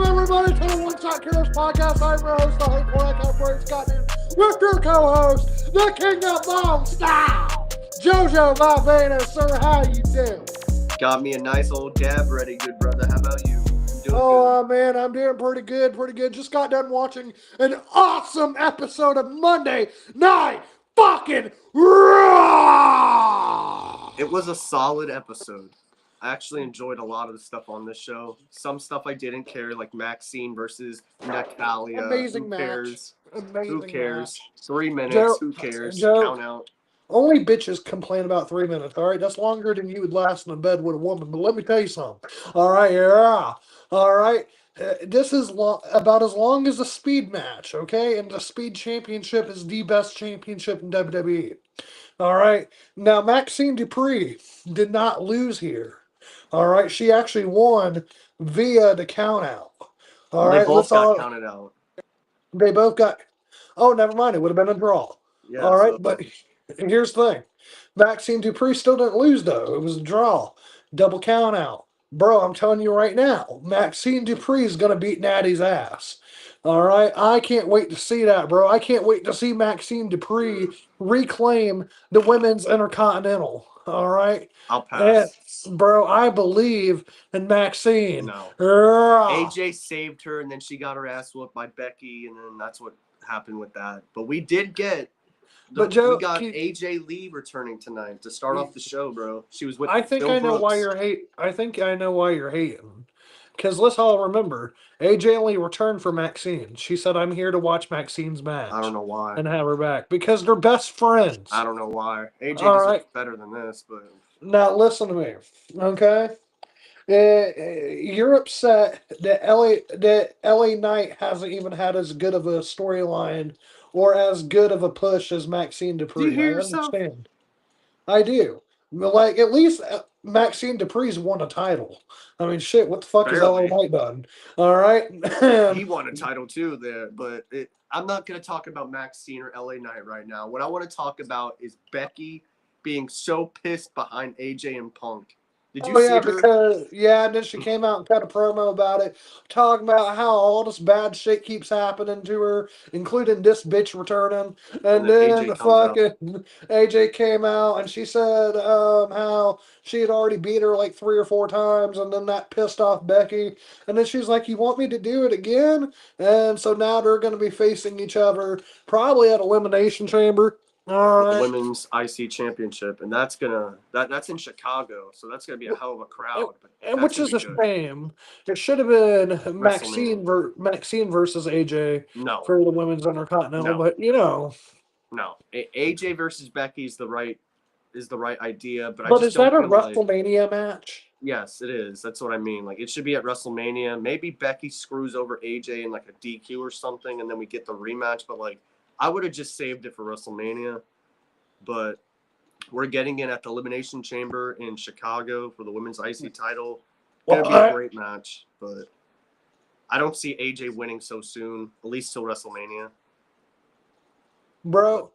Everybody to the One Shot Killers podcast. I'm your host, the Hope Black Brain Scott, with your co-host, the King of Long Style, JoJo Valvena. Sir, how you doing? Got me a nice old dab ready, good brother. How about you? I'm doing Oh, man, I'm doing pretty good. Just got done watching an awesome episode of Monday Night fucking Raw. It was a solid episode. I actually enjoyed a lot of the stuff on this show. Some stuff I didn't care, like Maxine versus Natalia. Amazing Who match. cares? Amazing Who cares? match. 3 minutes. Joe, Who cares? Joe, Count out. only bitches complain about 3 minutes, all right? That's longer than you would last in a bed with a woman. But let me tell you something. All right, yeah. All right. This is about as long as a speed match, okay? And the speed championship is the best championship in WWE. All right. Now, Maxine Dupree did not lose here. All right. She actually won via the count out. All They right. both got counted out. They both got. Oh, never mind. It would have been a draw. Yeah, All right. so- But here's the thing, Maxine Dupree still didn't lose, though. It was a draw. Double count out. Bro, I'm telling you right now, Maxine Dupree is going to beat Natty's ass. All right. I can't wait to see that, bro. I can't wait to see Maxine Dupree reclaim the women's intercontinental. All right. I'll pass. And, bro, I believe in Maxine. No. Ugh. AJ saved her, and then she got her ass whooped by Becky, and then that's what happened with that. But we did get. But Joe, we got AJ Lee returning tonight to start off the show, bro. She was with. I think Bill I know Brooks. why you're hate. I think I know why you're hating. Because let's all remember, AJ only returned for Maxine. She said, "I'm here to watch Maxine's match." I don't know why. And have her back because they're best friends. I don't know why. AJ All deserves right. better than this, but Now listen to me, okay? You're upset that LA Knight hasn't even had as good of a storyline or as good of a push as Maxine Dupree. Do you hear I yourself? understand. I do. Like, at least Maxine Dupree's won a title. I mean, shit, what the fuck has LA Barely. Knight done? All right? he won a title too there. But I'm not going to talk about Maxine or LA Knight right now. What I want to talk about is Becky being so pissed behind AJ and Punk. Did you see her? And then she came out and cut a promo about it, talking about how all this bad shit keeps happening to her, including this bitch returning. And then AJ the comes out. fucking AJ came out and she said how she had already beat her like 3 or 4 times, and then that pissed off Becky. And then she's like, "You want me to do it again?" And so now they're going to be facing each other, probably at Elimination Chamber. All right. The Women's IC Championship, and that's in Chicago, so that's gonna be a hell of a crowd. And which is a shame. It should have been Maxine versus AJ No, for the women's intercontinental, No. but no. AJ versus Becky is the right idea, but I But just is that a don't feel like- WrestleMania match? Yes, it is. That's what I mean. Like, it should be at WrestleMania. Maybe Becky screws over AJ in like a DQ or something, and then we get the rematch. But like, I would have just saved it for WrestleMania. But we're getting it at the Elimination Chamber in Chicago for the Women's IC title. Gonna be a great match, but I don't see AJ winning so soon, at least till WrestleMania. Bro,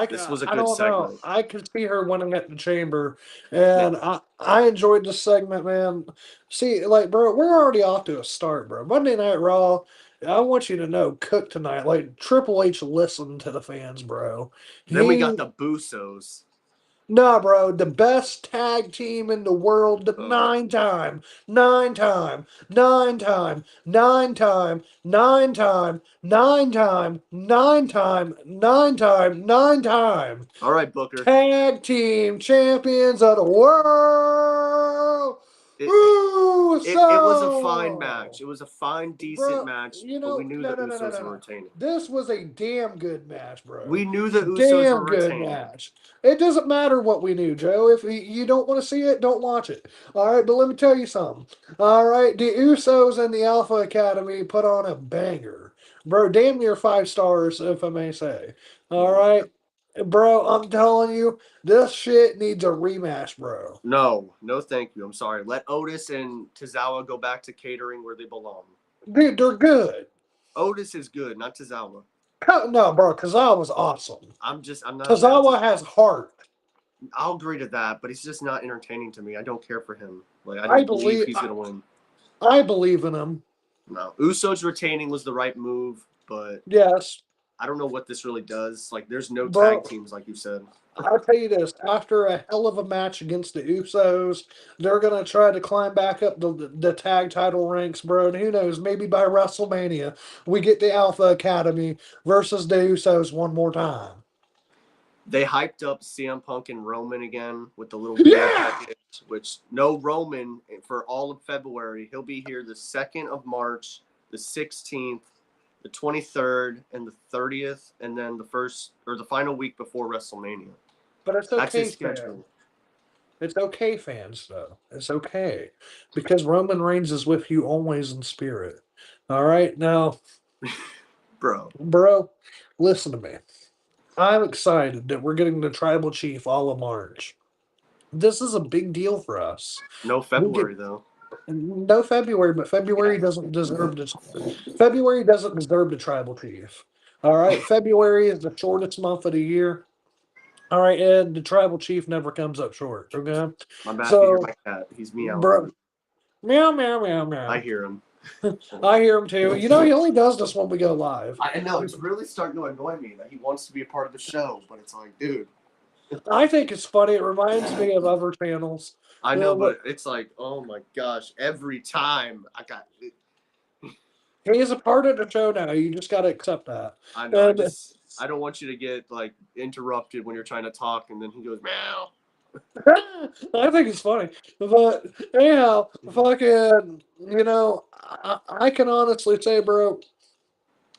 This was a I good don't know. segment. I could see her winning at the chamber, and I enjoyed this segment, man. See, like, bro, we're already off to a start, bro. Monday Night Raw, I want you to know, cook tonight. Like, Triple H listened to the fans, bro. Then we got the Busos. Nah, bro, the best tag team in the world, the 9-time, 9-time, 9-time, 9-time, 9-time, 9-time, 9-time, 9-time, 9-time. All right, Booker. Tag team champions of the world. It was a fine match. It was a fine, decent match, but we knew the Usos were retaining. This was a damn good match, bro. We knew the Usos were retaining. Match. It doesn't matter what we knew, Joe. If you don't want to see it, don't watch it. All right, but let me tell you something. All right, the Usos and the Alpha Academy put on a banger. Bro, damn near 5 stars, if I may say. All right? Bro, I'm telling you, this shit needs a rematch, bro. No, thank you. I'm sorry. Let Otis and Tozawa go back to catering where they belong. Dude, they're good. Otis is good, not Tozawa. No, bro, Tozawa's awesome. I'm not. Tozawa has heart. I'll agree to that, but he's just not entertaining to me. I don't care for him. Like, I don't believe he's gonna win. I believe in him. No, Usos retaining was the right move, but Yes, I don't know what this really does. Like, there's no tag bro. teams, like you said. I'll tell you this: after a hell of a match against the Usos, they're gonna try to climb back up the tag title ranks, bro. And who knows? Maybe by WrestleMania, we get the Alpha Academy versus the Usos one more time. They hyped up CM Punk and Roman again with the little video Yeah, package, which no Roman for all of February. He'll be here the 2nd of March, the 16th, the 23rd, and the 30th, and then the first or the final week before WrestleMania. but it's That's his okay, fam. schedule. It's okay, fans. Though it's okay because Roman Reigns is with you always in spirit. All right, now, Bro, bro, listen to me. I'm excited that we're getting the Tribal Chief all of March. This is a big deal for us. no We get February though. no February, but February doesn't deserve this. February doesn't deserve the tribal chief. All right, February is the shortest month of the year. All right, and the tribal chief never comes up short. Okay, My bad if you hear so my cat. He's meowing bro, over. meow meow meow I meow. hear him. I hear him too. You know, he only does this when we go live. I know it's really starting to annoy me that he wants to be a part of the show, but it's like, dude, I think it's funny. It reminds me of other channels. I You know, know, but it's like, oh my gosh, every time I got, he is a part of the show now. You just got to accept that. I know, And I don't want you to get like interrupted when you're trying to talk, and then he goes meow. I think it's funny. But anyhow, fucking, I can honestly say, bro,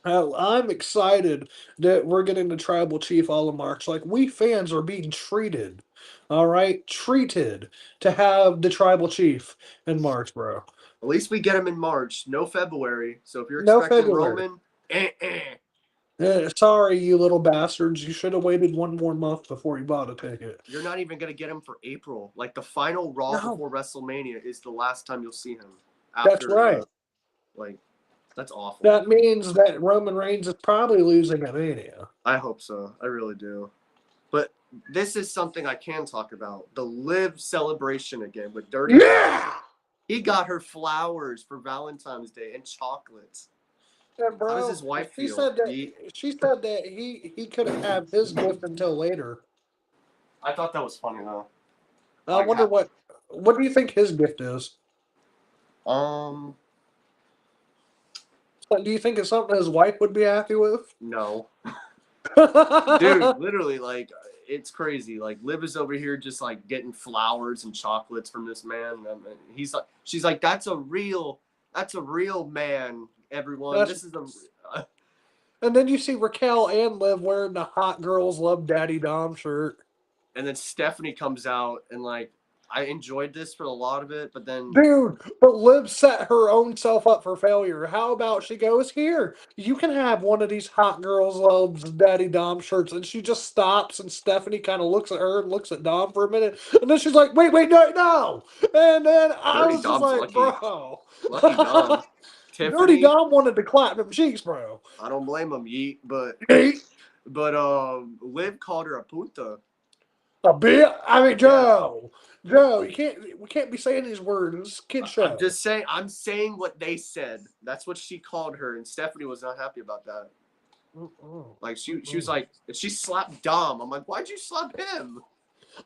I'm excited that we're getting the tribal chief all of March. Like, we fans are being treated, all right? Treated to have the tribal chief in March, bro. At least we get him in March, no February. So if you're No expecting February. Roman, Sorry, you little bastards. You should have waited one more month before you bought a ticket. you're not even gonna get him for April. Like the final Raw No, before WrestleMania is the last time you'll see him that's after right. like that's awful. That means that Roman Reigns is probably losing at Mania. I hope so. I really do. But this is something I can talk about. The Liv celebration again with Dirty Dom. Yeah! He got her flowers for Valentine's Day and chocolates. And How does bro, his wife she feel? said that he couldn't have his gift until later. I thought that was funny though. I Like, wonder what do you think his gift is? um, Like, do you think it's something his wife would be happy with? no, dude, literally, like, it's crazy. Like, Liv is over here just like getting flowers and chocolates from this man. And he's like, she's like, that's a real man. Everyone, That's this is a. and then you see Raquel and Liv wearing the Hot Girls Love Daddy Dom shirt. And then Stephanie comes out and like, I enjoyed this for a lot of it, but then Dude, but Liv set her own self up for failure. How about she goes, here, you can have one of these Hot Girls Loves Daddy Dom shirts. And she just stops, and Stephanie kind of looks at her and looks at Dom for a minute. And then she's like, wait, no, no. And then I Dirty was just Dom's like, lucky. bro. Lucky Dom. Dirty Tiffany, Dom wanted to clap them cheeks, bro. I don't blame him, yeet, Hey, but Liv called her a puta. a bit. I mean, Yeah. Joe, we can't be saying these words. It's a kid show. I'm saying what they said. That's what she called her, and Stephanie was not happy about that. Like she was like, she slapped Dom. I'm like, why'd you slap him?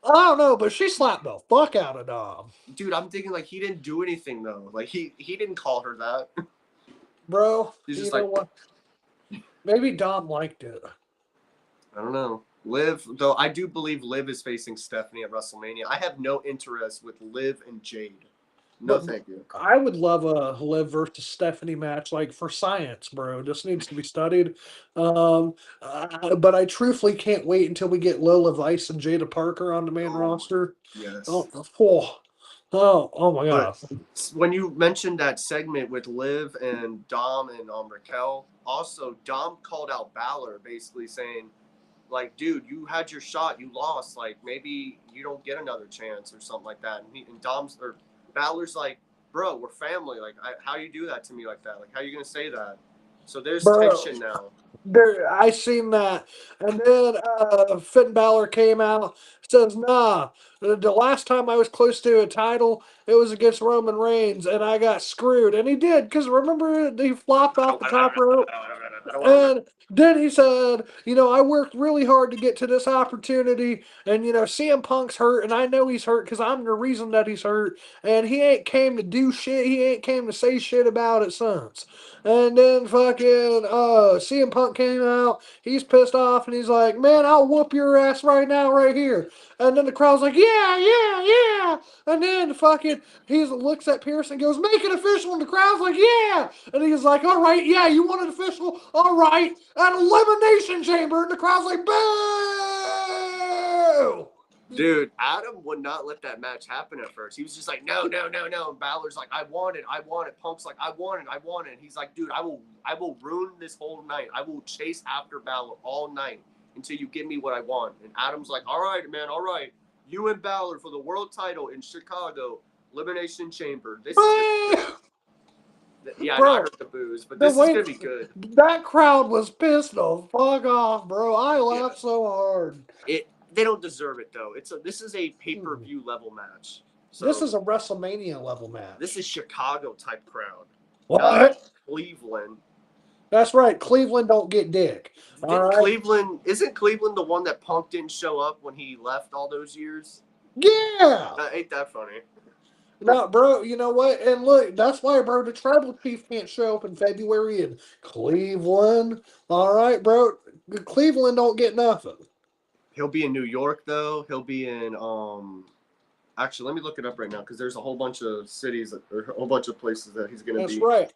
I don't know, but she slapped the fuck out of Dom. Dude, I'm thinking like he didn't do anything though. Like he didn't call her that. Bro, He's you just know like, what? Maybe Dom liked it. I don't know. Liv, though, I do believe Liv is facing Stephanie at WrestleMania. I have no interest with Liv and Jade. No, But thank you. I would love a Liv versus Stephanie match, like for science, bro. This needs to be studied. But I truthfully can't wait until we get Lola Vice and Jada Parker on the main Oh, roster. yes. Oh, oh my But god. when you mentioned that segment with Liv and Dom and Raquel, also Dom called out Balor, basically saying, like, dude, you had your shot, you lost. Like, maybe you don't get another chance or something like that. And Balor's like, bro, we're family. Like, how you do that to me like that? Like, how you gonna say that? So there's bro. tension now. There, I seen that, and then Finn Balor came out, says, "Nah, the last time I was close to a title, it was against Roman Reigns, and I got screwed." And he did, because remember he flopped off the top rope. I don't want to remember. And then he said, I worked really hard to get to this opportunity. And, CM Punk's hurt. And I know he's hurt because I'm the reason that he's hurt. And he ain't came to do shit. He ain't came to say shit about it since. And then fucking CM Punk came out. He's pissed off. And he's like, man, I'll whoop your ass right now, right here. And then the crowd's like, yeah, yeah, yeah. And then fucking he looks at Pierce and goes, make it official. And the crowd's like, yeah. And he's like, all right, yeah, you want it official? All right. At Elimination Chamber. And the crowd's like, boo. Dude, Adam would not let that match happen at first. He was just like, no, no, no, no. And Balor's like, I want it. Punk's like, I want it. And he's like, dude, I will ruin this whole night. I will chase after Balor all night until you give me what I want. And Adam's like, all right, man, all right. You and Balor for the world title in Chicago, Elimination Chamber. This is yeah, bro, I heard the boos, but this is gonna be good. That crowd was pissed the fuck off, bro. I laughed so hard. They don't deserve it though. This is a pay-per-view level match. So this is a WrestleMania level match. This is Chicago type crowd. What? Not Cleveland. That's right. Cleveland don't get dick. Cleveland isn't Cleveland the one that Punk didn't show up when he left all those years? Yeah. Ain't that funny? No, bro, you know what? And look, that's why, bro, the tribal chief can't show up in February in Cleveland. All right, bro. Cleveland don't get nothing. He'll be in New York, though. He'll be in, actually, let me look it up right now, because there's a whole bunch of cities, or a whole bunch of places that he's going to be. That's right.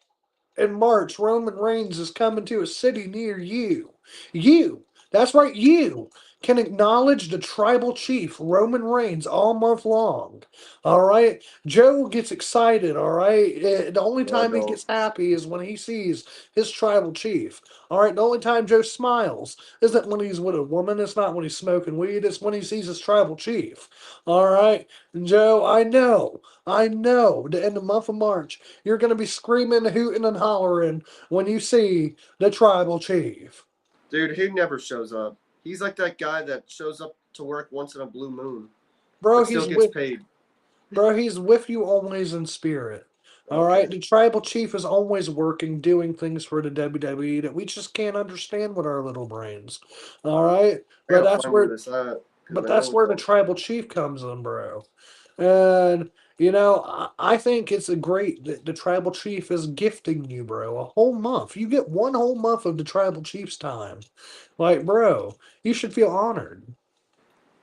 In March, Roman Reigns is coming to a city near you. You. That's right, you can acknowledge the tribal chief, Roman Reigns, all month long. All right? Joe gets excited, all right? The only time he gets happy is when he sees his tribal chief. All right? The only time Joe smiles isn't when he's with a woman. It's not when he's smoking weed. It's when he sees his tribal chief. All right? And Joe, I know that in the month of March, you're going to be screaming, hooting, and hollering when you see the tribal chief. Dude, he never shows up. He's like that guy that shows up to work once in a blue moon. Bro, still gets paid. Bro, he's with you always in spirit. All right? The tribal chief is always working, doing things for the WWE that we just can't understand with our little brains. All right? But that's where the tribal chief comes in, bro. And I think it's great that the tribal chief is gifting you, bro, a whole month. You get one whole month of the tribal chief's time. Like, bro, you should feel honored.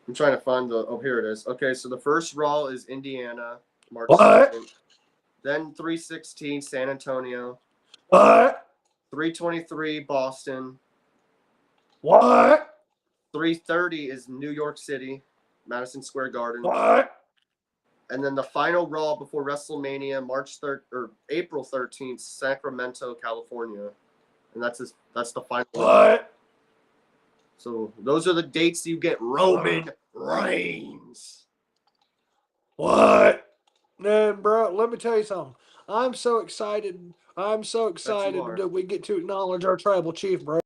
I'm trying to find here it is. Okay, so the first Raw is Indiana, March What? 2nd. Then 316, San Antonio. What? 323, Boston. What? 330 is New York City, Madison Square Garden. What? And then the final Raw before WrestleMania, April 13th, Sacramento, California, and that's the final. What? So those are the dates you get Roman Reigns. What? Man, bro, let me tell you something. I'm so excited. That we get to acknowledge our tribal chief, bro.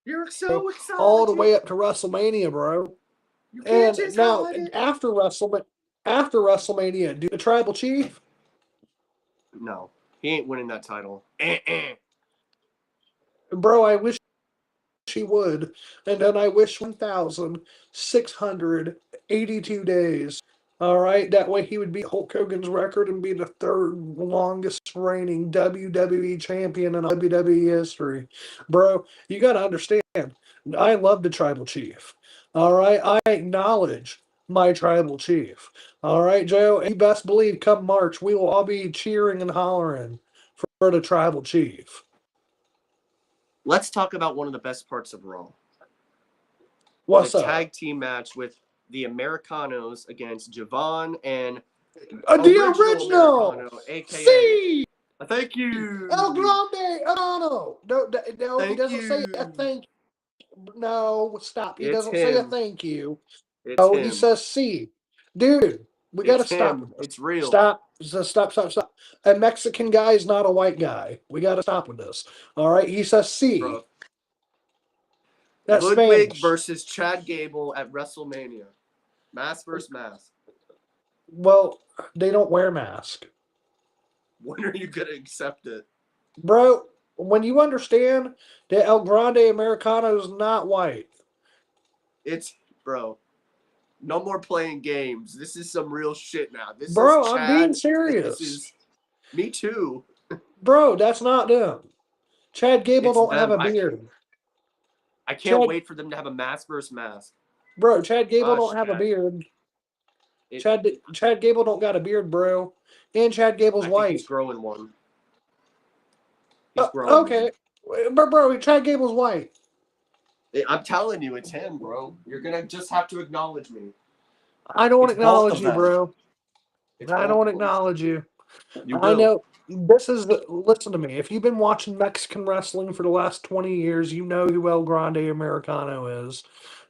You're so excited. All the way up to WrestleMania, bro. You can't just now, after WrestleMania, do the tribal chief? No, he ain't winning that title. Bro, I wish he would. And then I wish 1,682 days. All right, that way he would beat Hulk Hogan's record and be the third longest reigning WWE champion in WWE history. Bro, you got to understand, I love the tribal chief. All right, I acknowledge my tribal chief. All right, Joe, you best believe come March, we will all be cheering and hollering for the tribal chief. Let's talk about one of the best parts of Raw. What's the tag team match with the Americanos against Javon and the original Americano, aka C. Thank you. El Grande No, he doesn't say a thank you. No, stop. He doesn't say a thank you. He says C. Dude, we got to stop. It's real. Stop. A Mexican guy is not a white guy. We got to stop with this. All right. He says C. Bro. That's Ludwig Spanish. versus Chad Gable at WrestleMania. Mask versus mask. Well, they don't wear masks. When are you going to accept it? Bro, when you understand that El Grande Americano is not white. It's, bro, no more playing games. This is some real shit now. This is Bro, I'm being Chad. serious. This is me too. Bro, that's not them. Chad Gable It's don't have them. a beard. I can't Chad, wait for them to have a mask versus mask. bro, Chad Gable Gosh, don't have a Chad. beard. Chad Gable don't got a beard, bro. And Chad Gable's I think white. he's growing one. He's growing okay. But bro, Chad Gable's white. one. I'm telling you, it's him, bro. You're going to just have to acknowledge me. I don't It's both acknowledge of you, them. bro. It's I both don't of them. acknowledge you. You I will. know this is listen to me. If you've been watching Mexican wrestling for the last 20 years, you know who El Grande Americano is.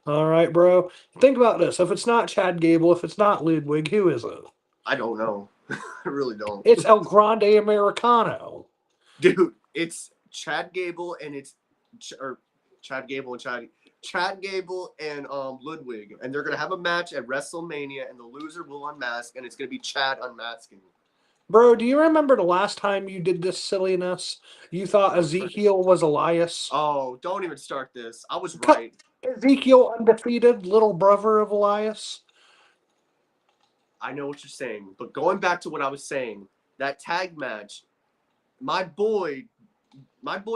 All right, bro. Think about this. If it's not Chad Gable, if it's not Ludwig, who is it? I don't know. I really don't. It's El Grande Americano. Dude, it's Chad Gable and Chad Gable and Ludwig, and they're gonna have a match at WrestleMania, and the loser will unmask, and it's gonna be Chad unmasking. Bro, do you remember the last time you did this silliness? You thought Ezekiel was Elias? Oh, don't even start this. I was right. Ezekiel undefeated, little brother of Elias? I know what you're saying, but going back to what I was saying, that tag match, my boy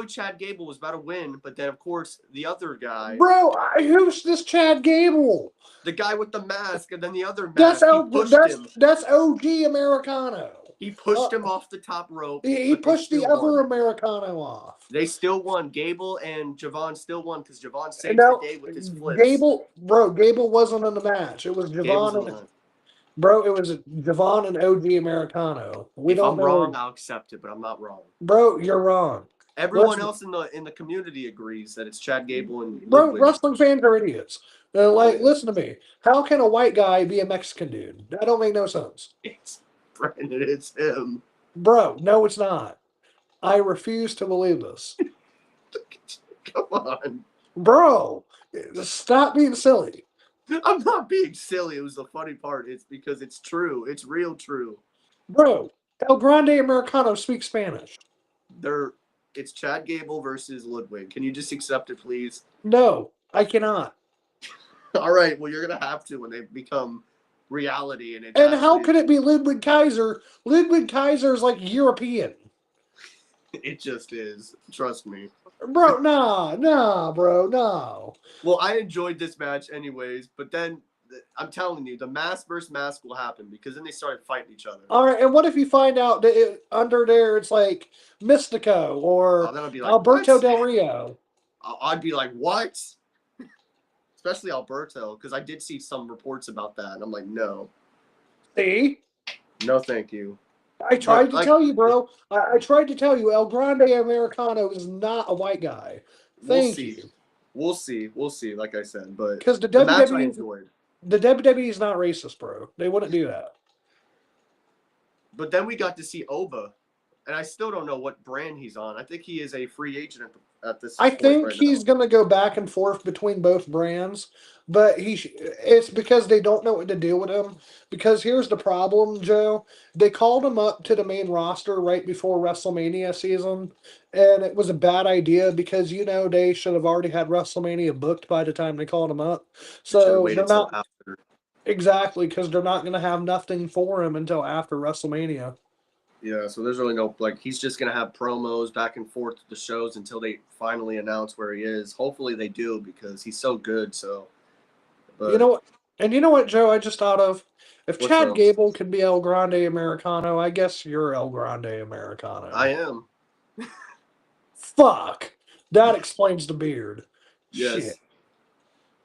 Chad Gable was about to win, but then of course the other guy, Bro, who's this Chad Gable? the guy with the mask, and then the other That's mask, he pushed him. that's OG Americano. He pushed him off the top rope. He but they pushed the still other won. Americano off. They still won. Gable and Javon still won because Javon saved the day with his flips. Gable wasn't in the match. It was Javon and bro. It was Javon and OG Americano. If I'm wrong, I'll accept it, but I'm not wrong. Bro, you're wrong. Everyone else in the community agrees that it's Chad Gable and bro. Ludwig. Wrestling fans are idiots. Listen to me. How can a white guy be a Mexican dude? That don't make no sense. It's Brandon. It's him. Bro, no, it's not. I refuse to believe this. Come on. Bro, stop being silly. I'm not being silly. It was the funny part. It's because it's true. It's real true. Bro, El Grande Americano speaks Spanish. It's Chad Gable versus Ludwig. Can you just accept it, please? No, I cannot. All right. Well, you're going to have to when they become reality. And how could it be Ludwig Kaiser? Ludwig Kaiser is like European. It just is. Trust me. Bro, nah, bro, no. Well, I enjoyed this match anyways, but then I'm telling you, the mask versus mask will happen because then they started fighting each other. All right, and what if you find out that under there it's like Mystico or like, Alberto what? Del Rio? I'd be like, what? Especially Alberto, because I did see some reports about that, and I'm like, no. See? No, thank you. I tried to tell you, bro. I tried to tell you, El Grande Americano is not a white guy. Thank you. We'll see. We'll see. Like I said, but because the match I enjoyed. The WWE is not racist, bro. They wouldn't do that. But then we got to see Oba, and I still don't know what brand he's on. I think he is a free agent at this. I think he's going to go back and forth between both brands, but it's because they don't know what to do with him. Because here's the problem, Joe. They called him up to the main roster right before WrestleMania season, and it was a bad idea because, they should have already had WrestleMania booked by the time they called him up. So they're not after. Exactly, because they're not going to have nothing for him until after WrestleMania. Yeah, so there's really no, he's just going to have promos back and forth to the shows until they finally announce where he is. Hopefully they do because he's so good, so. But, you know what, Joe, I just thought of? If Chad Gable could be El Grande Americano, I guess you're El Grande Americano. I am. Fuck. That explains the beard. Yes. Shit.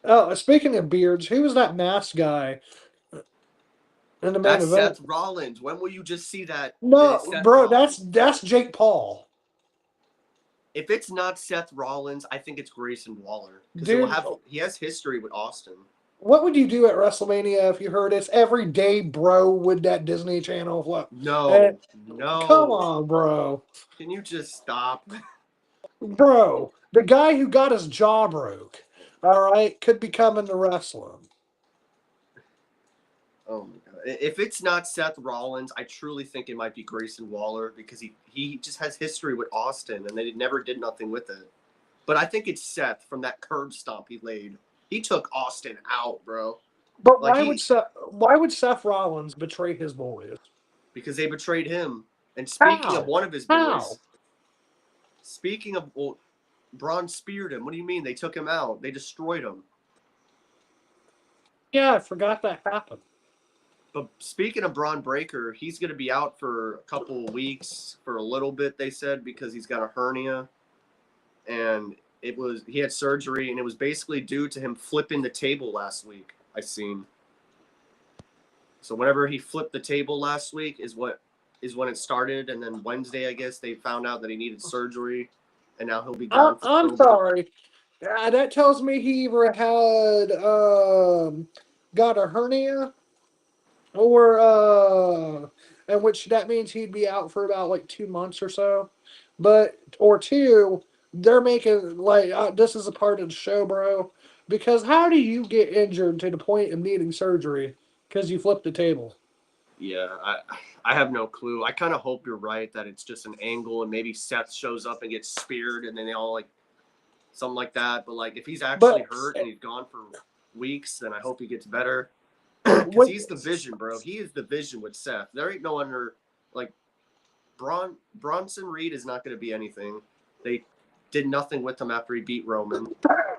Oh, speaking of beards, who was that masked guy in the main event? Seth Rollins. When will you just see that? No, bro, that's Jake Paul. If it's not Seth Rollins, I think it's Grayson Waller. Dude, he has history with Austin. What would you do at WrestleMania if you heard it's every day, bro, with that Disney Channel flip? And No, come no. on, bro. Can you just stop? Bro, the guy who got his jaw broke, all right, could be coming to wrestling. Oh my god! If it's not Seth Rollins, I truly think it might be Grayson Waller because he just has history with Austin and they never did nothing with it. But I think it's Seth from that curb stomp he laid. He took Austin out, bro. But Like he why would Seth Rollins betray his boys? because they betrayed him. And speaking of How? one of his How? boys, speaking of well, Braun speared him. What do you mean? They took him out. They destroyed him. Yeah, I forgot that happened. But speaking of Braun Breaker, he's going to be out for a couple of weeks for a little bit. They said because he's got a hernia, and he had surgery, and it was basically due to him flipping the table last week. I seen. So whenever he flipped the table last week is when it started, and then Wednesday I guess they found out that he needed surgery, and now he'll be gone for a I'm little bit. sorry. That tells me he either had got a hernia or in which that means he'd be out for about like 2 months or so. But or two, they're making like this is a part of the show, bro. Because how do you get injured to the point of needing surgery because you flipped the table? Yeah, I have no clue. I kind of hope you're right that it's just an angle, and maybe Seth shows up and gets speared, and then they all like something like that. But like if he's actually But hurt and he's gone for weeks, then I hope he gets better because what he's the vision, bro. He is the vision with Seth. There ain't no under like Bronson Reed is not going to be anything. They did nothing with him after he beat Roman,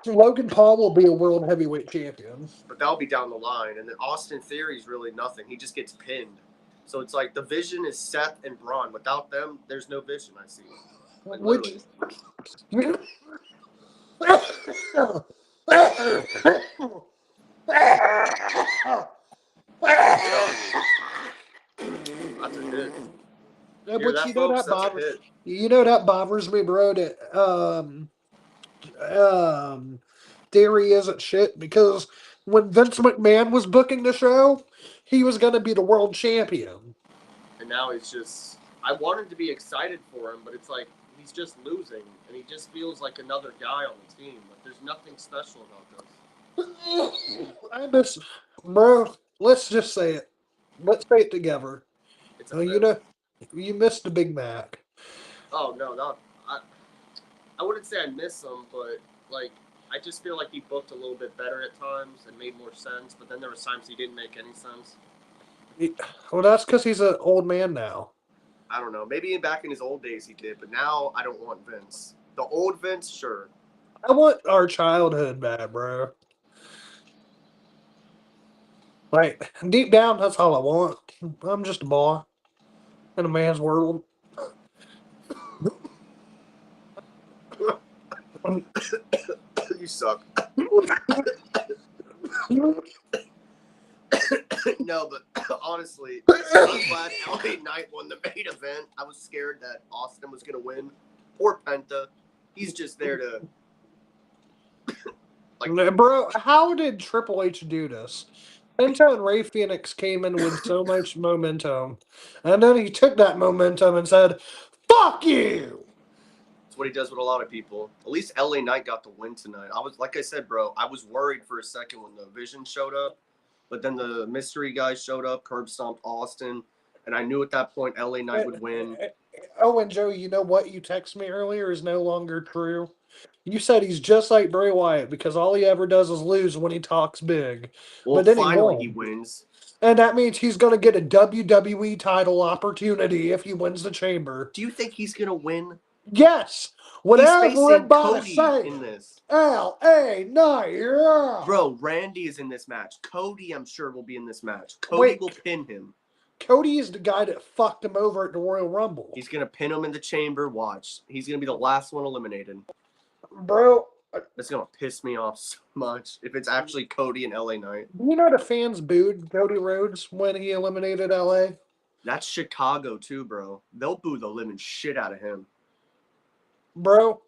Logan Paul will be a world heavyweight champion. but that'll be down the line. And then Austin Theory is really nothing. He just gets pinned. So it's like the vision is Seth and Braun. Without them, there's no vision. I see. Like literally. Which That's a hit. Yeah, Hear but that, folks? That's a hit. you know that bothers me, bro. That um, theory isn't shit because when Vince McMahon was booking the show, he was gonna be the world champion. And now he's just. I wanted to be excited for him, but it's like he's just losing, and he just feels like another guy on the team. Like there's nothing special about this. I miss, bro. Let's just say it. Let's say it together. It's a You fail. know, you missed the Big Mac. Oh no, not I wouldn't say I miss him, but like I just feel like he booked a little bit better at times and made more sense. But then there was times he didn't make any sense. Well, that's because he's an old man now. I don't know. Maybe back in his old days he did, but now I don't want Vince. The old Vince, sure. I want our childhood back, bro. Like deep down, that's all I want. I'm just a boy in a man's world. You suck. No, but honestly, I'm glad LA Knight won the main event. I was scared that Austin was gonna win. Poor Penta. He's just there to Bro, how did Triple H do this? Penta and Ray Phoenix came in with so much momentum, and then he took that momentum and said, "Fuck you." It's what he does with a lot of people. At least LA Knight got the win tonight. I was like I said, bro, I was worried for a second when the Vision showed up, but then the mystery guy showed up, curb stomped Austin, and I knew at that point LA Knight would win. Oh, and Joe, you know what you texted me earlier is no longer true. You said he's just like Bray Wyatt because all he ever does is lose when he talks big. Well, But then finally he won. wins. And that means he's going to get a WWE title opportunity if he wins the chamber. Do you think he's gonna win? Yes. He's Whatever facing everybody Cody say. in this. LA Knight, yeah. Bro, Randy is in this match. Cody, I'm sure, will be in this match. Cody Wait. will pin him. Cody is the guy that fucked him over at the Royal Rumble. He's gonna pin him in the chamber. Watch. He's gonna be the last one eliminated. Bro, That's gonna piss me off so much if it's actually Cody and LA Knight. you know the fans booed Cody Rhodes when he eliminated LA? That's Chicago too, bro. They'll boo the living shit out of him. Bro,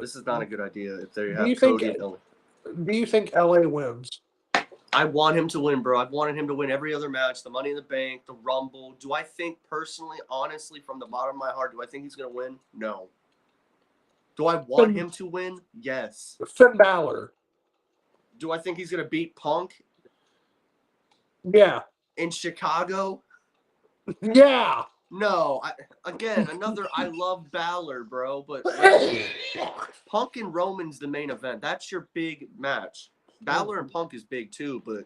This is not a good idea if they do have you think Cody and LA. do you think LA wins? I want him to win, bro. I've wanted him to win every other match, the Money in the Bank, the Rumble. Do I think personally, honestly, from the bottom of my heart, do I think he's going to win? No. Do I want him to win? Yes. Finn Balor. Do I think he's going to beat Punk Yeah. in Chicago? Yeah. No. I love Balor, bro, but Punk and Roman's the main event. That's your big match. Balor and Punk is big too, but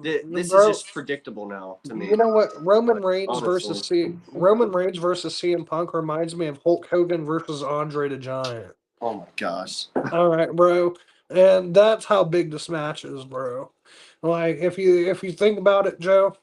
this is just predictable now to me. You know what? Roman Reigns Honestly. versus CM Punk reminds me of Hulk Hogan versus Andre the Giant. Oh my gosh. All right, bro. And that's how big this match is, bro. Like if you think about it, Joe,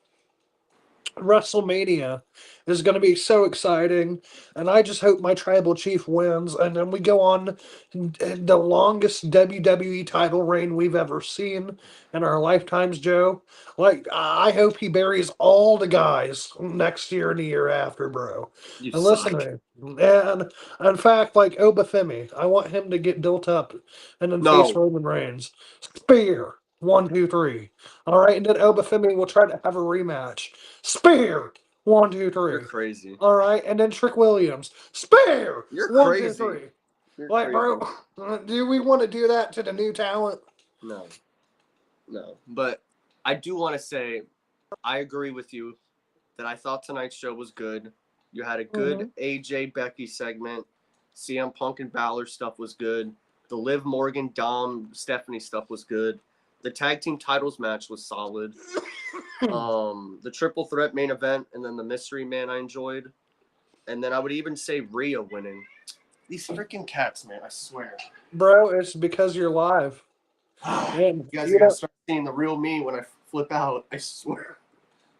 WrestleMania is going to be so exciting, and I just hope my tribal chief wins, and then we go on the longest WWE title reign we've ever seen in our lifetimes, Joe. Like, I hope he buries all the guys next year and the year after, bro. You And listen suck. to me. And in fact, like Obafemi, I want him to get built up and then face No. Roman Reigns. Spear. 1, 2, 3. All right, and then Obafemi will try to have a rematch. Spear. 1, 2, 3. You're crazy. All right, and then Trick Williams. Spear. You're 1, 2, 3. crazy. You're Like, crazy. bro, do we want to do that to the new talent? No. But I do want to say, I agree with you that I thought tonight's show was good. You had a good AJ Becky segment. CM Punk and Balor stuff was good. The Liv Morgan, Dom, Stephanie stuff was good. The tag team titles match was solid. The triple threat main event and then the mystery man I enjoyed. And then I would even say Rhea winning. These freaking cats, man, I swear. Bro, it's because you're live. You guys are gonna start seeing the real me when I flip out, I swear.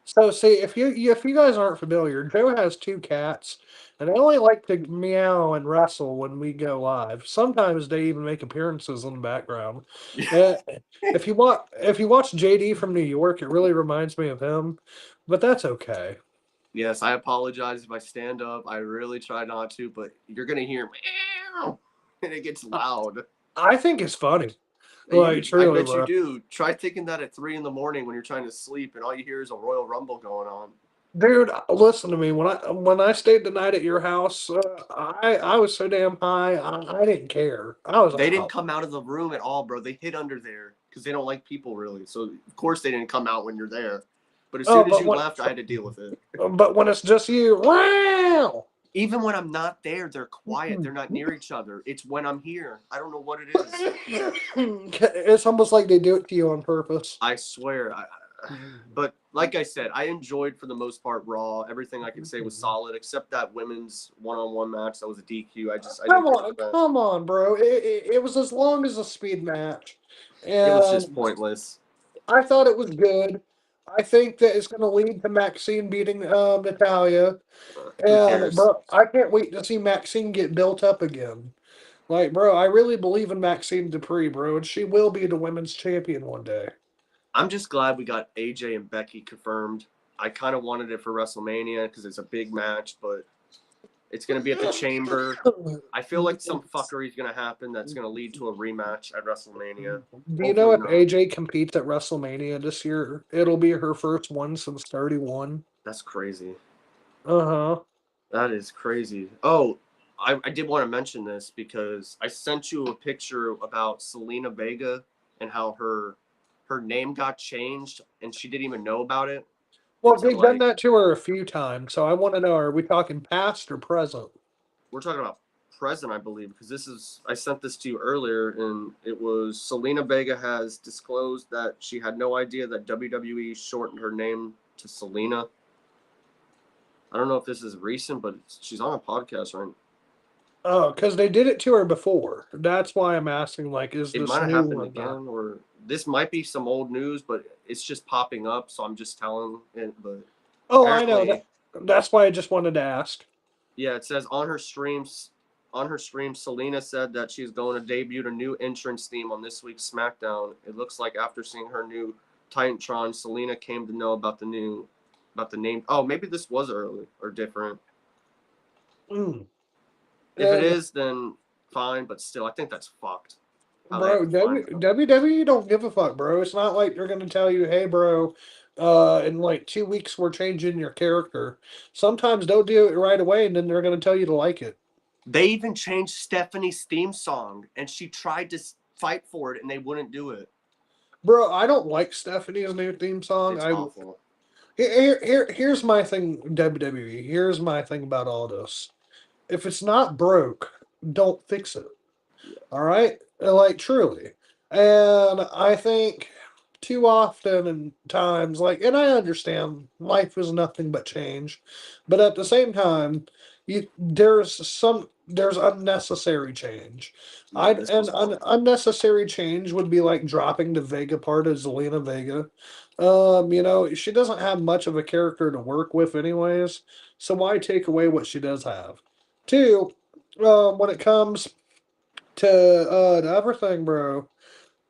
So see, if you guys aren't familiar, Joe has 2 cats, and they only like to meow and wrestle when we go live. Sometimes they even make appearances in the background. If you watch JD from New York, it really reminds me of him, but that's okay. Yes, I apologize if I stand up. I really try not to, but you're gonna hear meow, and it gets loud. I think it's funny. Like, I truly, bet you bro. do. Try thinking that at 3 a.m. when you're trying to sleep, and all you hear is a Royal Rumble going on. Dude, listen to me. When I stayed the night at your house, I was so damn high, I didn't care. I was They didn't out. come out of the room at all, bro. They hid under there because they don't like people really. So of course they didn't come out when you're there. But as Oh, soon as you left, I had to deal with it. but when it's just you, wow. Even when I'm not there, they're quiet. They're not near each other. It's when I'm here. I don't know what it is. It's almost like they do it to you on purpose. I swear. But like I said, I enjoyed for the most part Raw. Everything I can say was solid, except that women's one-on-one match. That was a DQ. Come on, bro. It was as long as a speed match, It was just and pointless. I thought it was good. I think that it's going to lead to Maxine beating Natalia. Who And cares? bro, I can't wait to see Maxine get built up again. Like, bro, I really believe in Maxine Dupree, bro, and she will be the women's champion one day. I'm just glad we got AJ and Becky confirmed. I kind of wanted it for WrestleMania because it's a big match, but it's going to be at the Chamber. I feel like some fuckery is going to happen that's going to lead to a rematch at WrestleMania. Do you know if AJ competes at WrestleMania this year, it'll be her first one since 31? That's crazy. Uh-huh. That is crazy. Oh, I did want to mention this because I sent you a picture about Selena Vega and how her name got changed and she didn't even know about it. Well, they've done that to her a few times, so I want to know, are we talking past or present? We're talking about present, I believe, because I sent this to you earlier, and it was Selena Vega has disclosed that she had no idea that WWE shortened her name to Selena. I don't know if this is recent, but she's on a podcast, right? Oh, because they did it to her before. That's why I'm asking, like, is It this might have new happened or again, not? or this might be some old news, but it's just popping up, so I'm just telling it. But Oh, I know. That's why I just wanted to ask. Yeah, it says on her streams, Selena said that she's going to debut a new entrance theme on this week's SmackDown. It looks like after seeing her new Titantron, Selena came to know about the name. Oh, maybe this was early or different. If it is, then fine, but still, I think that's fucked. how they have Bro, to find them. WWE don't give a fuck, bro. It's not like they're gonna tell you, hey, bro, in like 2 weeks we're changing your character. Sometimes they'll do it right away, and then they're gonna tell you to like it. They even changed Stephanie's theme song, and she tried to fight for it, and they wouldn't do it. Bro, I don't like Stephanie's new theme song. It's awful. Here's my thing, WWE. Here's my thing about all this. If it's not broke, don't fix it. All right, like truly, and I think too often and times, like, and I understand life is nothing but change, but at the same time, there's unnecessary change. Yeah, this was awful. Unnecessary change would be like dropping the Vega part of Zelina Vega. She doesn't have much of a character to work with, anyways. So why take away what she does have? Two, when it comes to everything, bro.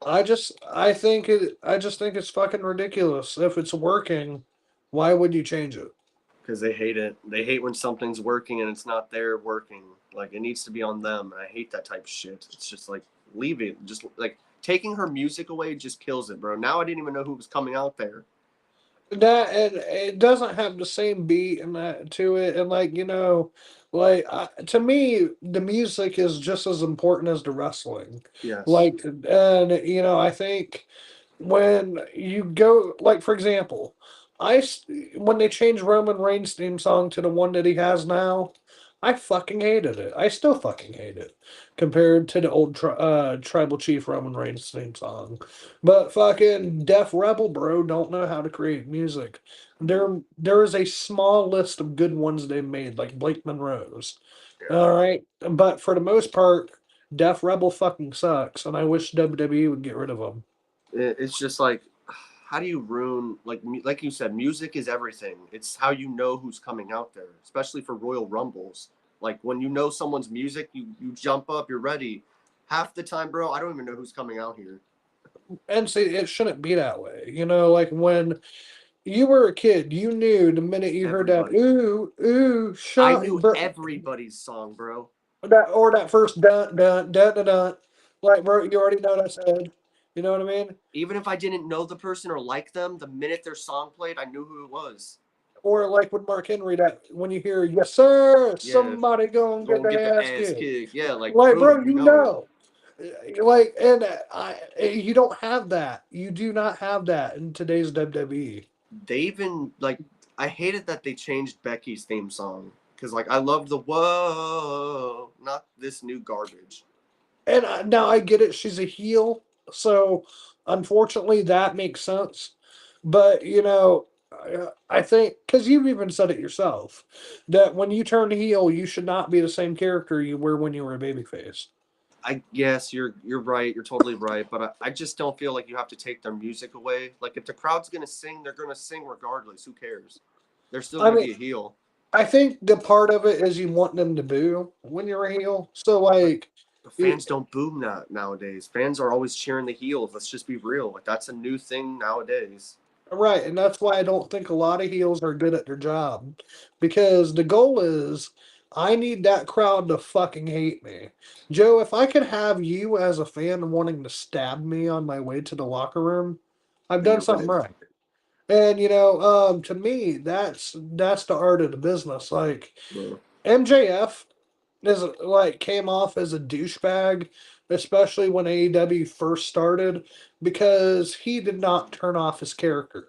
I just think it's fucking ridiculous. If it's working, why would you change it? Because they hate it. They hate when something's working and it's not there working. Like it needs to be on them. And I hate that type of shit. It's just like leave it. Just like taking her music away just kills it, bro. Now I didn't even know who was coming out there. That and it doesn't have the same beat and that to it, and like to me, the music is just as important as the wrestling. Yes. Like, and I think when you go, like, for example, when they changed Roman Reigns' theme song to the one that he has now, I fucking hated it. I still fucking hate it compared to the old Tribal Chief Roman Reigns theme song. But fucking Def Rebel, bro, don't know how to create music. There is a small list of good ones they made, like Blake Monroe's. Yeah. All right, but for the most part, Def Rebel fucking sucks, and I wish WWE would get rid of them. It's just like, how do you ruin like you said, music is everything. It's how you know who's coming out there, especially for Royal Rumbles. Like when you know someone's music, you jump up, you're ready. Half the time, bro, I don't even know who's coming out here. And see, it shouldn't be that way. Like when you were a kid, you knew the minute you heard that Everybody. ooh ooh I shut knew everybody's song, bro. that first dun dun dun dun dun, like, bro, you already know what I said. You know what I mean? Even if I didn't know the person or like them, the minute their song played, I knew who it was. Or like with Mark Henry, that when you hear yes sir, Yeah, somebody gonna get gonna get their their ass ass kicked. kicked. Yeah, like Like, bro, boom, you you know it. know. Like, and you don't have that. You do not have that in today's WWE. They even like I hated that they changed Becky's theme song because like I love the whoa, not this new garbage. And now I get it. She's a heel, so unfortunately that makes sense. But I think because you've even said it yourself that when you turn heel, you should not be the same character you were when you were a babyface. I guess you're right. You're totally right. But I just don't feel like you have to take their music away. Like if the crowd's gonna sing, they're gonna sing regardless. Who cares? They're still I gonna mean, be a heel. I think the part of it is you want them to boo when you're a heel. So But like, the it, fans don't boom that nowadays. Fans are always cheering the heels. Let's just be real. Like that's a new thing nowadays. right, and that's why I don't think a lot of heels are good at their job. Because the goal is I need that crowd to fucking hate me. Joe, if I could have you as a fan wanting to stab me on my way to the locker room, I've Then done you're something winning. right. And to me, that's the art of the business. Like Yeah. MJF is like came off as a douchebag, especially when AEW first started, because he did not turn off his character.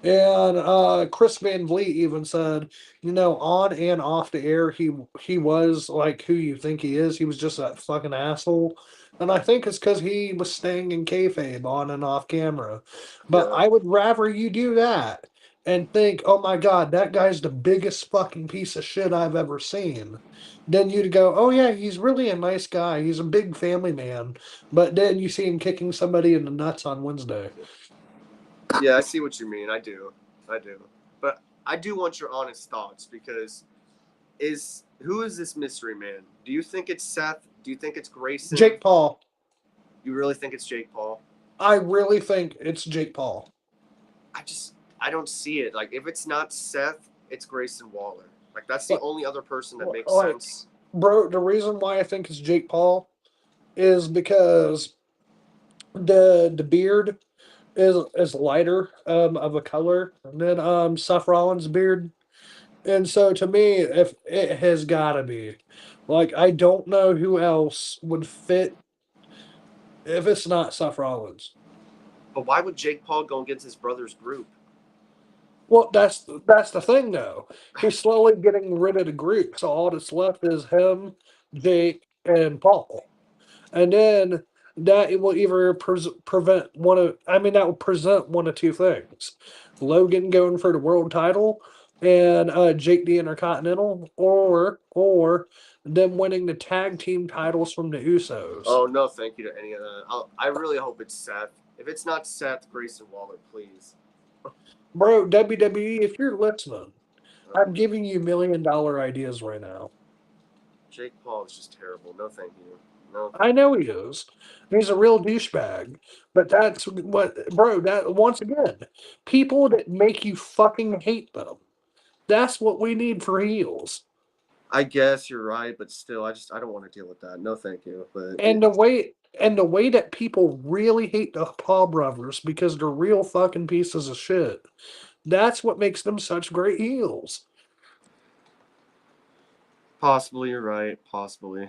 And Chris Van Vliet even said, on and off the air, he was like who you think he is. He was just that fucking asshole. And I think it's because he was staying in kayfabe on and off camera. But Yeah. I would rather you do that and think, oh my god, that guy's the biggest fucking piece of shit I've ever seen. Then you'd go, oh yeah, he's really a nice guy. He's a big family man. But then you see him kicking somebody in the nuts on Wednesday. Yeah, I see what you mean. I do. I do. But I do want your honest thoughts because is who is this mystery man? Do you think it's Seth? Do you think it's Grayson? Jake Paul. You really think it's Jake Paul? I really think it's Jake Paul. I don't see it. Like if it's not Seth, it's Grayson Waller. Like that's the But only other person that makes like, sense. bro, the reason why I think it's Jake Paul is because The beard is lighter of a color than Seth Rollins' beard. And so to me, if it has gotta be. Like I don't know who else would fit if it's not Seth Rollins. But why would Jake Paul go against his brother's group? Well, that's the thing though. He's slowly getting rid of the group, so all that's left is him, Jake, and Paul. And then that it will either prevent one of I mean that will present one of two things: Logan going for the world title and Jake the Intercontinental, or them winning the tag team titles from the Usos. Oh no, thank you to any of that. I really hope it's Seth. If it's not Seth, Grayson Waller, please. Bro, WWE, if you're listening, Uh, I'm giving you $1 million ideas right now. Jake Paul is just terrible. No, thank you. No. I know he is. He's a real douchebag. But that's what, bro, that once again, people that make you fucking hate them. That's what we need for heels. I guess you're right, but still, I don't want to deal with that. No, thank you. But And the way that people really hate the Paul brothers because they're real fucking pieces of shit. That's what makes them such great heels. possibly you're right. Possibly.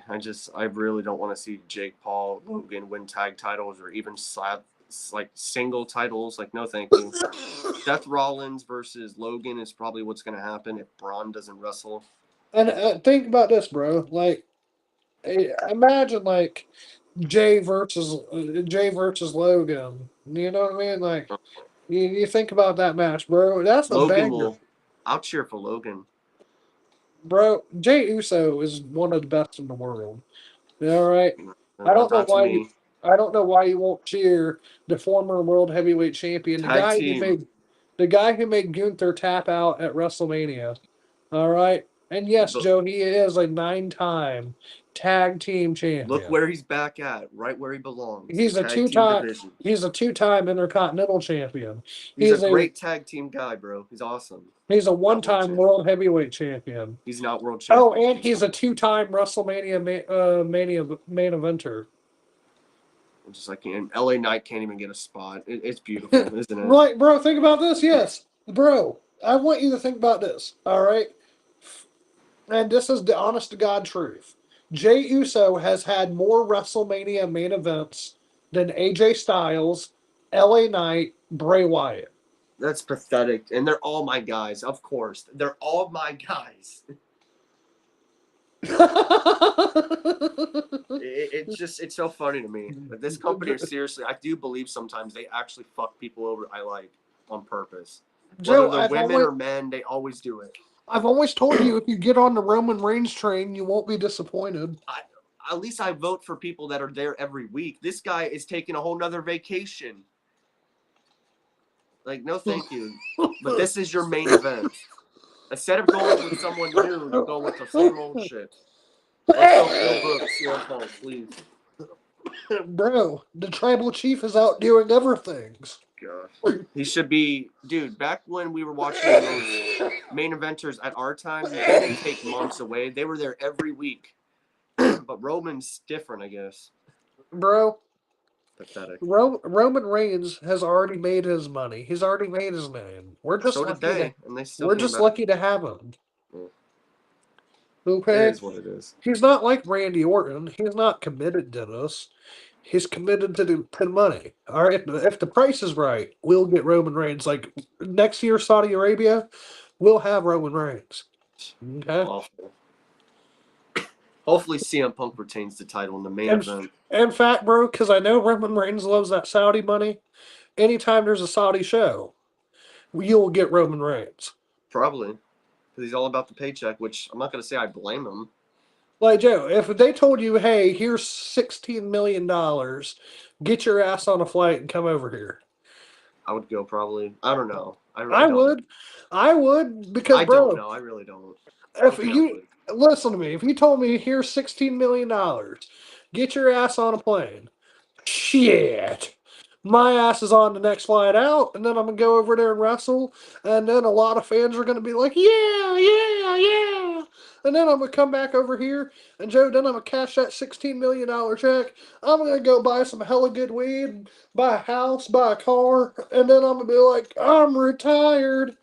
I really don't want to see Jake Paul, Logan win tag titles or even slap like single titles. Like, no, thank you. Seth Rollins versus Logan is probably what's going to happen if Braun doesn't wrestle. And think about this, bro. Like, imagine like Jay versus Logan. You know what I mean? Like, you think about that match, bro. That's a Logan banger, will. I'll cheer for Logan. bro. Jay Uso is one of the best in the world. All right. I don't know Not to why you. me. I don't know why you won't cheer the former world heavyweight champion, Tag team. the guy who made Gunther tap out at WrestleMania. All right. And yes, But Joe, he is a 9-time tag team look champion. where he's back at, right where he belongs. He's a Tag two team time division. he's a 2-time intercontinental champion. He's a great tag team guy, bro. He's awesome. He's a Not world one-time champ. world heavyweight champion. He's not world Oh, champion. and he's a 2-time WrestleMania mania main eventer. Just like and LA Knight can't even get a spot. It's beautiful, isn't it? Right, bro, think about this. Yes. Bro, I want you to think about this. All right. And this is the honest to God truth. Jay Uso has had more WrestleMania main events than AJ Styles, LA Knight, Bray Wyatt. That's pathetic. And they're all my guys, of course. They're all my guys. It's so funny to me. But this company, seriously, I do believe sometimes they actually fuck people over I like on purpose. Whether Joe, they're women or men, they always do it. I've always told you if you get on the Roman Reigns train, you won't be disappointed. At least I vote for people that are there every week. This guy is taking a whole nother vacation. Like, no, thank you. But this is your main event. Instead of going with someone new, you go with the same old shit. Let's go Phil Brooks, CM Punk, please. Bro, the tribal chief is out doing other things. Gosh. He should be, dude. Back when we were watching those main eventers at our time, they didn't take months away. They were there every week. But Roman's different, I guess. Bro, Pathetic. Roman Reigns has already made his money. He's already made his name. We're just So did lucky they, to, and they still we're came just back. lucky to have him. Mm. Okay? It is what it is. He's not like Randy Orton. He's not committed to this. He's committed to the money. All right, if the price is right, we'll get Roman Reigns. Like next year, Saudi Arabia, we'll have Roman Reigns. Okay. Awful. Hopefully, CM Punk retains the title in the main event. In fact, bro, because I know Roman Reigns loves that Saudi money. Anytime there's a Saudi show, you'll get Roman Reigns. Probably. Because he's all about the paycheck, which I'm not going to say I blame him. Like, Joe, if they told you, hey, here's $16 million, get your ass on a flight and come over here. I would go probably. I don't know. I would. I would because, I bro, don't know. I really don't. if you listen to me, if you told me here's $16 million, get your ass on a plane. Shit. My ass is on the next flight out, and then I'm gonna go over there and wrestle, and then a lot of fans are gonna be like, yeah, yeah, yeah. and then I'm gonna come back over here, and Joe, then I'm gonna cash that $16 million check. I'm gonna go buy some hella good weed, buy a house, buy a car, and then I'm gonna be like, I'm retired.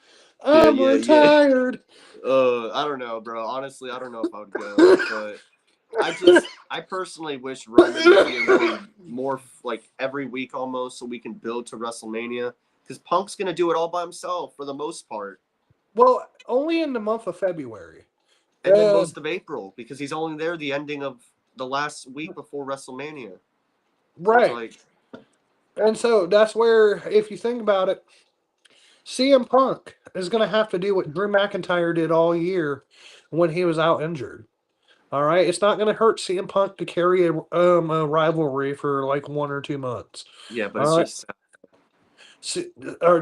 Yeah, I'm yeah, yeah. retired. I don't know, bro. Honestly, I don't know if I would go, but I personally wish Roman was here more like every week almost, so we can build to WrestleMania. Because Punk's gonna do it all by himself for the most part, Well, only in the month of February. and then Uh, most of April because he's only there the ending of the last week before WrestleMania. So it's right. like, And so that's where, if you think about it, CM Punk is going to have to do what Drew McIntyre did all year when he was out injured. All right, it's not going to hurt CM Punk to carry a rivalry for like 1 or 2 months. yeah, but All it's right, just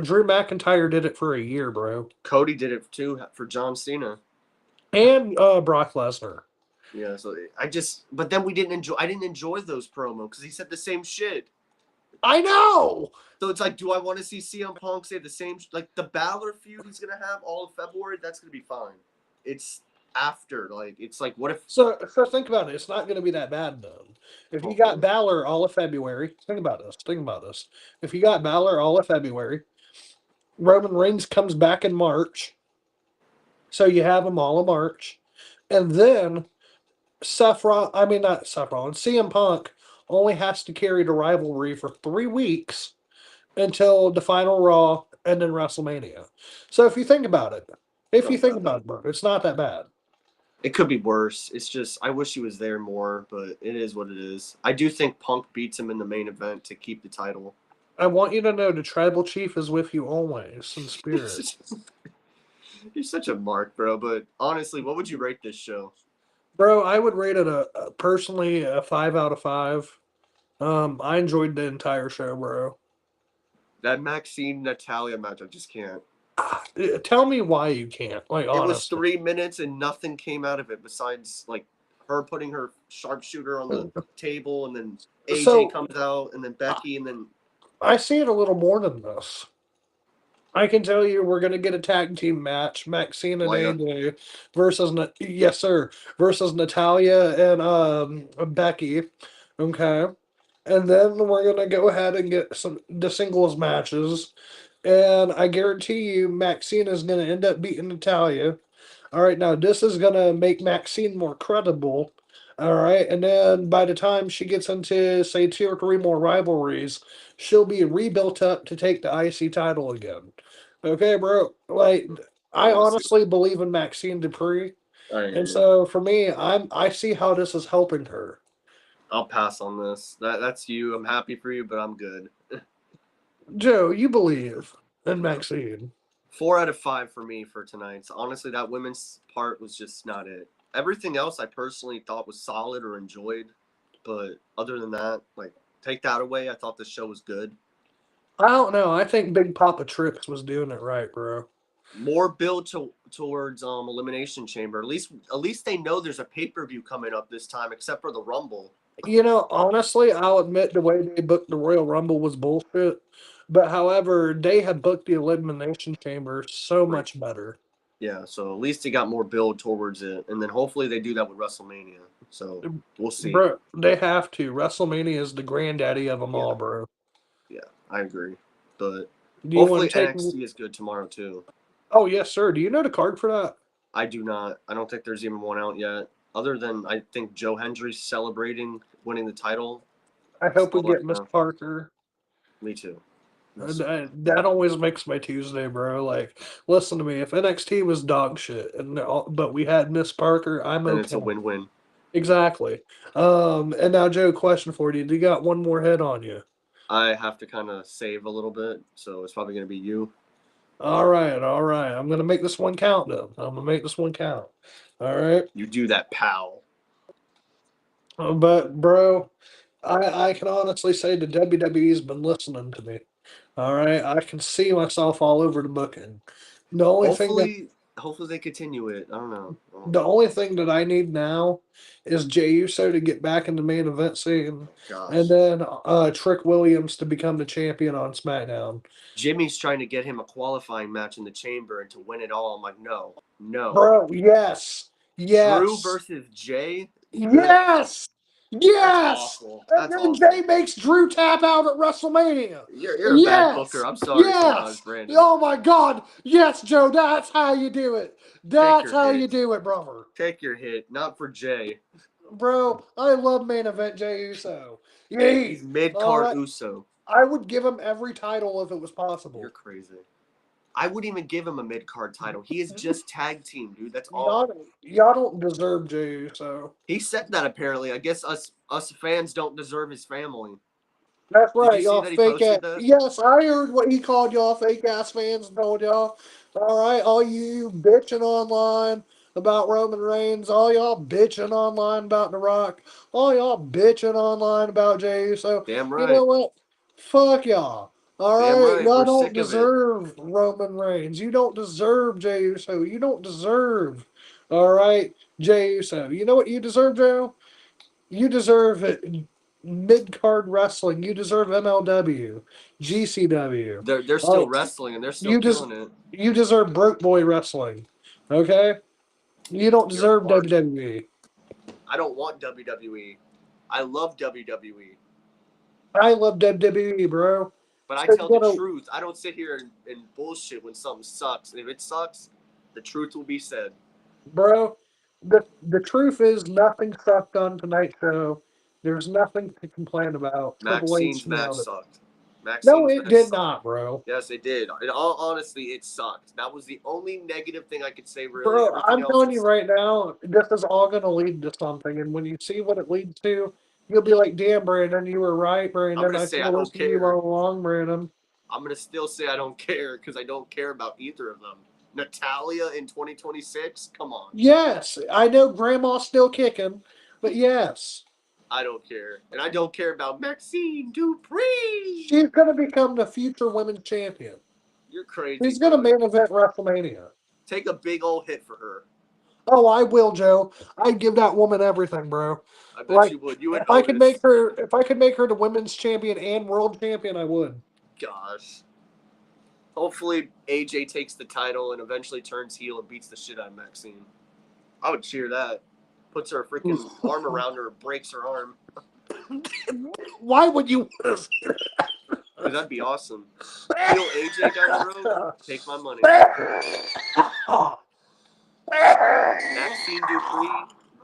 Drew McIntyre did it for a year, bro, Cody did it too for John Cena. and Brock Lesnar. Yeah, so but then we didn't enjoy. I didn't enjoy those promos because he said the same shit. I know. So it's like, do I want to see CM Punk say the same, like the Balor feud he's gonna have all of February? That's gonna be fine. It's after, like, it's like, what if? So think about it. It's not going to be that bad though. If you got Hopefully, Balor all of February, think about this. Think about this. If you got Balor all of February, Roman Reigns comes back in March, so you have them all of March, and then I mean not Seth Rollins, CM Punk only has to carry the rivalry for 3 weeks until the final Raw and then WrestleMania. So if you it's think not about that. it, bro, it's not that bad. It could be worse. It's just I wish he was there more, but it is what it is. I do think Punk beats him in the main event to keep the title. I want you to know the tribal chief is with you always in spirit. You're such a mark, bro. But honestly, what would you rate this show? Bro, I would rate it personally a 5 out of 5. I enjoyed the entire show, bro. That Maxine Natalia match, I just can't. Tell me why you can't. Like It was honestly. 3 minutes and nothing came out of it besides like her putting her sharpshooter on the table, and then AJ So comes out, and then Becky, and then I see it a little more than this. I can tell you we're gonna get a tag team match, Maxine and Laya. AJ versus yes sir versus Natalia and Becky. Okay. And then we're gonna go ahead and get some the singles matches. And I guarantee you Maxine is gonna end up beating Natalia. All right, now this is gonna make Maxine more credible. All right, and then by the time she gets into say 2 or 3 more rivalries, she'll be rebuilt up to take the IC title again. Okay, bro. Like I We'll see. honestly believe in Maxine Dupree, I and hear. so for me, I see how this is helping her. I'll pass on this. That's you. I'm happy for you, but I'm good. Joe, you believe in Maxine. 4 out of 5 for me for tonight. So honestly, that women's part was just not it. Everything else I personally thought was solid or enjoyed, but other than that, like take that away, I thought the show was good. I don't know. I think Big Papa Trips was doing it right, bro. More build towards elimination chamber. At least they know there's a pay-per-view coming up this time, except for the Rumble. You know, honestly, I'll admit the way they booked the Royal Rumble was bullshit. But however, they have booked the Elimination Chamber so Right. much better. Yeah, so at least they got more build towards it, and then hopefully they do that with WrestleMania. So we'll see. Bro, they have to. WrestleMania is the granddaddy of them Yeah, all, bro. yeah, I agree. But Do you want hopefully to take NXT is good tomorrow too. Oh, yes, sir. Do you know the card for that? I do not. I don't think there's even one out yet. Other than I think Joe Hendry's celebrating winning the title. I That's hope we all I get Miss know. Parker. Me too. That always makes my Tuesday, bro. Like, listen to me. If NXT was dog shit, but we had Miss Parker, I'm Then it's okay. a win-win. Exactly. And now, Joe, question for you. Do you got one more head on you? I have to kind of save a little bit, so it's probably going to be you. All right, all right. I'm gonna make this one count, though. I'm gonna make this one count. All right. You do that, pal. But, bro, I can honestly say the WWE's been listening to me. All right. I can see myself all over the booking. The only thing that Hopefully they continue it. I don't know. The only thing that I need now is Jey Uso to get back in the main event scene, and Gosh. then Trick Williams to become the champion on SmackDown. Jimmy's trying to get him a qualifying match in the chamber and to win it all. I'm like, no, no. Bro, yes, Yes. Drew versus Jay. Yes. Yes. awful. And That's then awful. Jay makes Drew tap out at WrestleMania. You're a bad booker. I'm sorry sometimes, Yes. Brandon. Oh my God. Yes, Joe. That's how you do it. That's how you do it, brother. Take your hit, not for Jay. Bro, I love main event Jey Uso. He's mid All card right. Uso. I would give him every title if it was possible. You're crazy. I wouldn't even give him a mid card title. He is just tag team, dude. That's all. Y'all don't deserve Jey Uso. He said that apparently. I guess us fans don't deserve his family. That's Did right, you see y'all that he fake ass. posted that? Yes, I heard what he called y'all fake ass fans and told y'all. All right, all you bitching online about Roman Reigns, all y'all bitching online about The Rock, all y'all bitching online about Jey Uso. Damn You know right. what? Fuck y'all. All Damn right, right. y'all We're don't sick of it. deserve Roman Reigns. You don't deserve Jey Uso. You don't deserve. All right, Jey Uso. You know what you deserve, Joe? You deserve it. Mid card wrestling. You deserve MLW, GCW. They're still wrestling and they're still You killing it. you deserve broke boy wrestling. Okay? You don't You're deserve harsh. WWE. I don't want WWE. I love WWE. I love WWE, bro. But I So tell the truth. I don't sit here and bullshit when something sucks. And if it sucks, the truth will be said. bro, the truth is nothing sucked on tonight's show. There's nothing to complain about. Triple H Maxine's match nailed it. sucked. No, Maxine's it match did sucked. not, bro. Yes, it did. In all honesty, it sucked. That was the only negative thing I could say, really. Bro, Everything I'm else telling was you right now, this is all going to lead to something. And when you see what it leads to, you'll be like, damn, Brandon, you were right, Brandon. I'm gonna I say should I have don't listened to you care. all along, Brandon. I'm going to still say I don't care because I don't care about either of them. Natalia in 2026? Come on. Yes, I know Grandma's still kicking, but yes. I don't care. And I don't care about Maxine Dupree. She's going to become the future women's champion. You're crazy, She's going to main event WrestleMania. Take a big old hit for her. Oh, I will, Joe. I'd give that woman everything, bro. I bet Like, you would. You and if I could Otis. if I could make her the women's champion and world champion, I would. Gosh. Hopefully AJ takes the title and eventually turns heel and beats the shit out of Maxine. I would cheer that. Puts her freaking arm around her, breaks her arm. Why would you? Because that'd be awesome. Heel AJ down the road. Take my money. Maxine Dupree,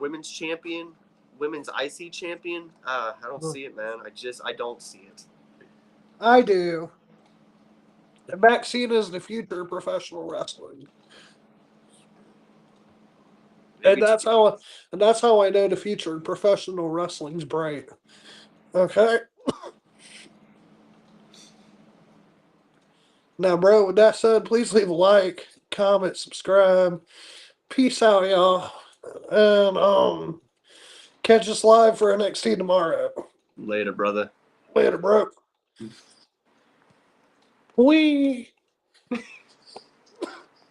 women's champion, women's IC champion. I don't see it, man. I don't see it. I do. Maxine is the future of professional wrestling. Maybe And that's how I know the future of professional wrestling's bright. Okay? Now, bro, with that said, please leave a like, comment, subscribe. Peace out, y'all. And catch us live for NXT tomorrow. Later, brother. Later, bro. We